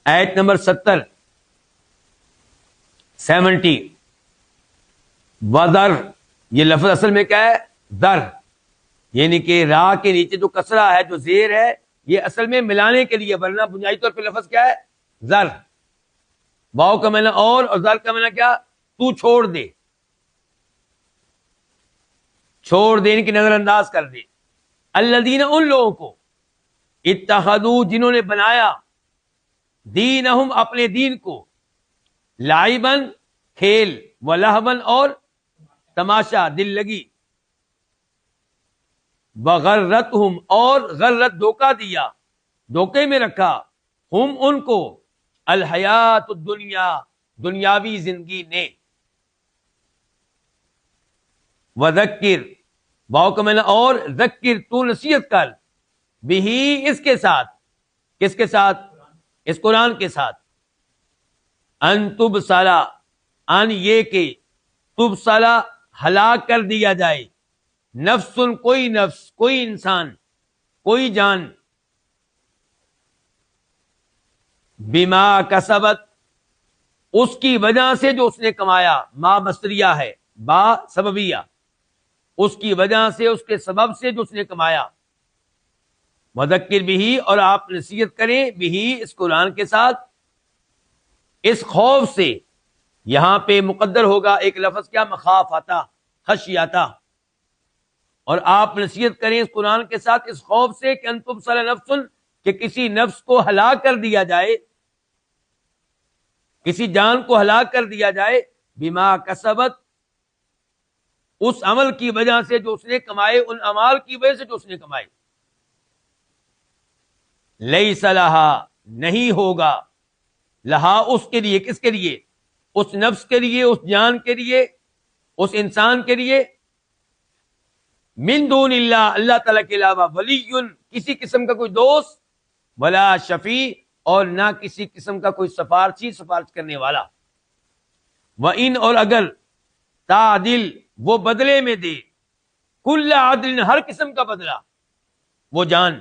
آیت نمبر 70 وَذَرْ، یہ لفظ اصل میں کیا ہے؟ در، یعنی کہ را کے نیچے جو کسرہ ہے، جو زیر ہے، یہ اصل میں ملانے کے لیے، ورنہ بنیادی طور پہ لفظ کیا ہے؟ ذر. واؤ کا معنی اور ذر کا معنی کیا؟ تو چھوڑ دے، چھوڑ دے، ان کی نظر انداز کر دے. الذین، ان لوگوں کو، اتخذوا، جنہوں نے بنایا، دینہم، اپنے دین کو، لعبن، کھیل، ولہبن، اور تماشا، دل لگی، وغرتہم، اور غرت، دھوکہ دیا، دھوکے میں رکھا، ہم، ان کو، الحیات الدنیا، دنیاوی زندگی نے. وذکر، واؤ کا معنی اور، ذکر، تو نصیحت کر، بہی، اس کے ساتھ، کس کے ساتھ؟ اس قرآن کے ساتھ. ان تبصلا، ان یہ کہ، تبصلا، ہلاک کر دیا جائے، نفس، کوئی نفس، کوئی انسان، کوئی جان، بما کسبت، اس کی وجہ سے جو اس نے کمایا. ما مصدریہ ہے، با سببیہ، اس کی وجہ سے، اس کے سبب سے جو اس نے کمایا. وذکر بھی، اور آپ نصیحت کریں، بھی، اس قرآن کے ساتھ، اس خوف سے. یہاں پہ مقدر ہوگا ایک لفظ کیا؟ مخافتا، خشیاتا. اور آپ نصیحت کریں اس قرآن کے ساتھ اس خوف سے کہ ان تبصر نفس، کہ کسی نفس کو ہلاک کر دیا جائے، کسی جان کو ہلاک کر دیا جائے، بما کسبت، اس عمل کی وجہ سے جو اس نے کمائے، ان اعمال کی وجہ سے جو اس نے کمائے. لیس لہا، نہیں ہوگا، لہا، اس کے لیے، کس کے لیے؟ اس نفس کے لیے، اس جان کے لیے، اس انسان کے لیے، من دون اللہ، اللہ تعالیٰ کے علاوہ، ولی، کسی قسم کا کوئی دوست، ولا شفیع، اور نہ کسی قسم کا کوئی سفارشی، سفارش کرنے والا. وَإِنْ، اور اگر، تعدل، وہ بدلے میں دے، کل عدل، ہر قسم کا بدلہ، وہ جان.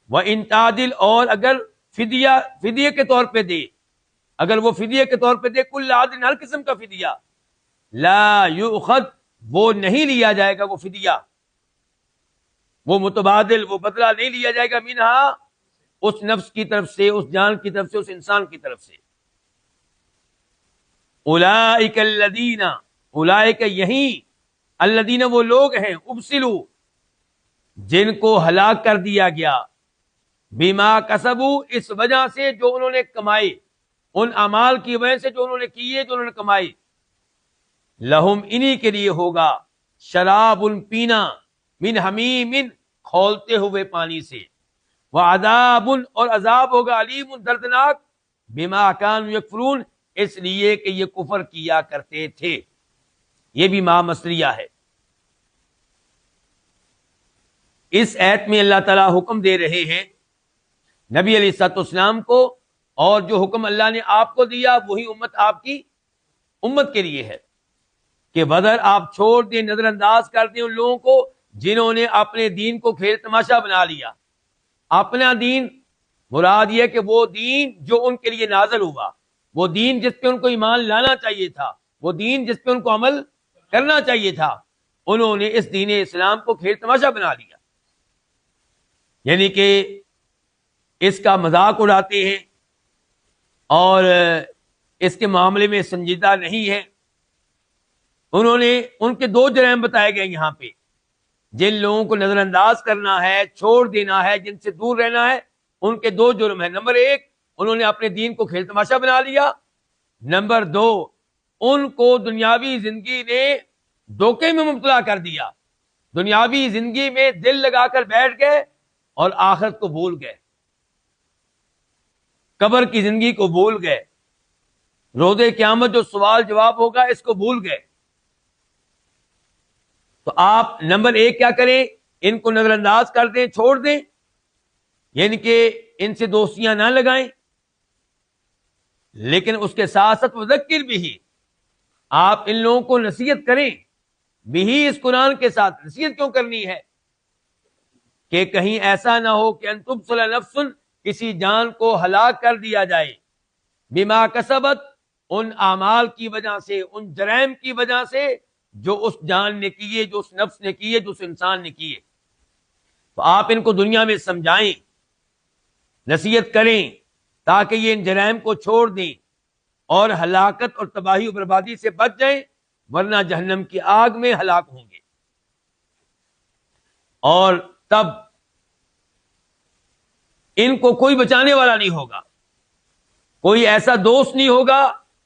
وَإِنْ تعدل، اور اگر فدیہ کے طور پہ دے، اگر وہ فدیہ کے طور پہ دے، کل عدل، ہر قسم کا فدیہ، لا یؤخذ، وہ نہیں لیا جائے گا، وہ فدیہ، وہ متبادل، وہ بدلہ نہیں لیا جائے گا، منہا، اس نفس کی طرف سے، اس جان کی طرف سے، اس انسان کی طرف سے. اولئک الذین، اولئک، یہی، الذین، وہ لوگ ہیں، ابسلوا، جن کو ہلاک کر دیا گیا، بما کسبوا، اس وجہ سے جو انہوں نے کمائے، ان اعمال کی وجہ سے جو انہوں نے کیے، جو انہوں نے کمائی. لہم، انہی کے لیے ہوگا، شراب، پینا، من حمیم، کھولتے ہوئے پانی سے، وعذاب، اور عذاب ہوگا، علیم، دردناک، بما کانوا یکفرون، اس لیے کہ یہ کفر کیا کرتے تھے. یہ بھی ما مصدریہ ہے. اس ایت میں اللہ تعالیٰ حکم دے رہے ہیں نبی علیہ الصلوۃ والسلام کو، اور جو حکم اللہ نے آپ کو دیا وہی امت، آپ کی امت کے لیے ہے، کہ بدر آپ چھوڑ دیں، نظر انداز کر دیں ان لوگوں کو جنہوں نے اپنے دین کو کھیل تماشا بنا لیا. اپنا دین، مراد یہ کہ وہ دین جو ان کے لیے نازل ہوا، وہ دین جس پہ ان کو ایمان لانا چاہیے تھا، وہ دین جس پہ ان کو عمل کرنا چاہیے تھا، انہوں نے اس دین اسلام کو کھیل تماشا بنا لیا. یعنی کہ اس کا مذاق اڑاتے ہیں اور اس کے معاملے میں سنجیدہ نہیں ہے. انہوں نے، ان کے دو جرائم بتائے گئے یہاں پہ. جن لوگوں کو نظر انداز کرنا ہے، چھوڑ دینا ہے، جن سے دور رہنا ہے، ان کے دو جرم ہیں. نمبر ایک، انہوں نے اپنے دین کو کھیل تماشا بنا لیا. نمبر دو، ان کو دنیاوی زندگی نے دھوکے میں مبتلا کر دیا. دنیاوی زندگی میں دل لگا کر بیٹھ گئے اور آخرت کو بھول گئے، قبر کی زندگی کو بھول گئے، روز قیامت جو سوال جواب ہوگا اس کو بھول گئے. تو آپ نمبر ایک کیا کریں؟ ان کو نظر انداز کر دیں، چھوڑ دیں، یعنی کہ ان سے دوستیاں نہ لگائیں. لیکن اس کے ساتھ ساتھ وذکر بھی، آپ ان لوگوں کو نصیحت کریں. بھی، اس قرآن کے ساتھ نصیحت کیوں کرنی ہے؟ کہ کہیں ایسا نہ ہو کہ ان تبصر نفس، کسی جان کو ہلاک کر دیا جائے بما کسبت، ان اعمال کی وجہ سے، ان جرائم کی وجہ سے جو اس جان نے کیے، جو اس نفس نے کیے، جو اس انسان نے کیے. تو آپ ان کو دنیا میں سمجھائیں، نصیحت کریں تاکہ یہ ان جرائم کو چھوڑ دیں اور ہلاکت اور تباہی و بربادی سے بچ جائیں، ورنہ جہنم کی آگ میں ہلاک ہوں گے. اور تب ان کو کوئی بچانے والا نہیں ہوگا، کوئی ایسا دوست نہیں ہوگا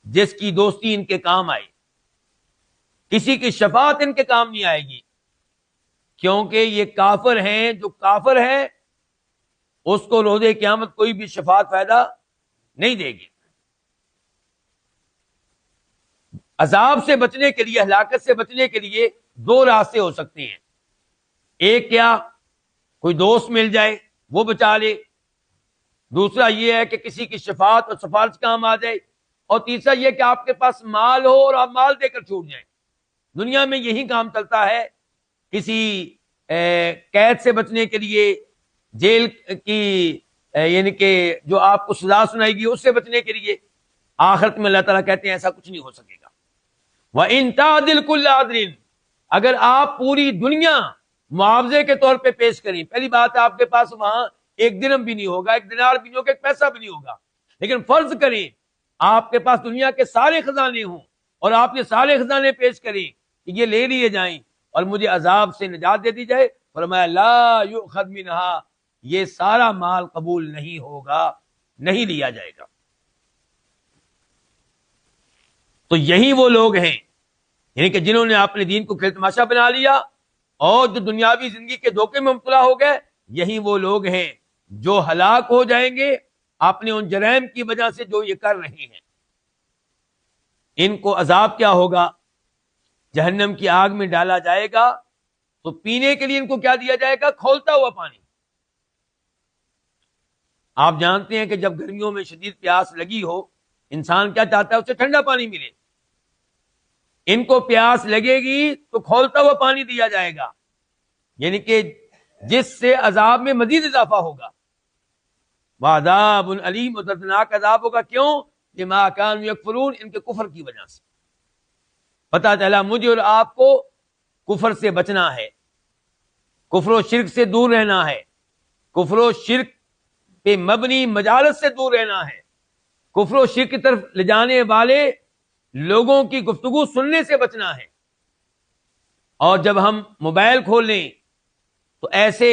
جس کی دوستی ان کے کام آئے، کسی کی شفاعت ان کے کام نہیں آئے گی، کیونکہ یہ کافر ہیں. جو کافر ہے اس کو روز قیامت کوئی بھی شفاعت فائدہ نہیں دے گی. عذاب سے بچنے کے لیے، ہلاکت سے بچنے کے لیے دو راستے ہو سکتے ہیں. ایک کیا، کوئی دوست مل جائے وہ بچا لے. دوسرا یہ ہے کہ کسی کی شفاعت اور سفارش کام آ جائے. اور تیسرا یہ کہ آپ کے پاس مال ہو اور آپ مال دے کر چھوٹ جائیں. دنیا میں یہی کام چلتا ہے. کسی قید سے بچنے کے لیے، جیل کی یعنی کہ جو آپ کو سزا سنائے گی اس سے بچنے کے لیے. آخرت میں اللہ تعالیٰ کہتے ہیں ایسا کچھ نہیں ہو سکے گا. وَإِن تَعْدِلْ كُلَّ عَدْلٍ، اگر آپ پوری دنیا معاوضے کے طور پہ پیش کریں. پہلی بات ہے آپ کے پاس وہاں ایک درہم بھی نہیں ہوگا، ایک دینار بھی نہیں ہوگا، ایک پیسہ بھی نہیں ہوگا. لیکن فرض کریں آپ کے پاس دنیا کے سارے خزانے ہوں اور آپ یہ سارے خزانے پیش کریں کہ یہ لے لیے جائیں اور مجھے عذاب سے نجات دے دی جائے. فرمایا لا یؤخذ منہا، یہ سارا مال قبول نہیں ہوگا، نہیں لیا جائے گا. تو یہی وہ لوگ ہیں یعنی کہ جنہوں نے اپنے دین کو کھیل تماشا بنا لیا اور جو دنیاوی زندگی کے دھوکے میں مبتلا ہو گئے. یہی وہ لوگ ہیں جو ہلاک ہو جائیں گے اپنے ان جرائم کی وجہ سے جو یہ کر رہے ہیں. ان کو عذاب کیا ہوگا؟ جہنم کی آگ میں ڈالا جائے گا تو پینے کے لیے ان کو کیا دیا جائے گا؟ کھولتا ہوا پانی. آپ جانتے ہیں کہ جب گرمیوں میں شدید پیاس لگی ہو انسان کیا چاہتا ہے؟ اسے ٹھنڈا پانی ملے. ان کو پیاس لگے گی تو کھولتا ہوا پانی دیا جائے گا، یعنی کہ جس سے عذاب میں مزید اضافہ ہوگا. وعذاب علیم، دردناک عذاب ہوگا. کیوں؟ بما کانوا یکفرون، ان کے کفر کی وجہ سے. پتہ چلا مجھے اور آپ کو کفر سے بچنا ہے، کفر و شرک سے دور رہنا ہے، کفر و شرک پہ مبنی مجالس سے دور رہنا ہے، کفر و شرک کی طرف لے جانے والے لوگوں کی گفتگو سننے سے بچنا ہے. اور جب ہم موبائل کھولیں تو ایسے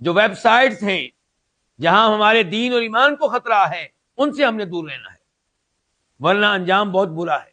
جو ویب سائٹس ہیں جہاں ہمارے دین اور ایمان کو خطرہ ہے ان سے ہم نے دور رہنا ہے، ورنہ انجام بہت برا ہے.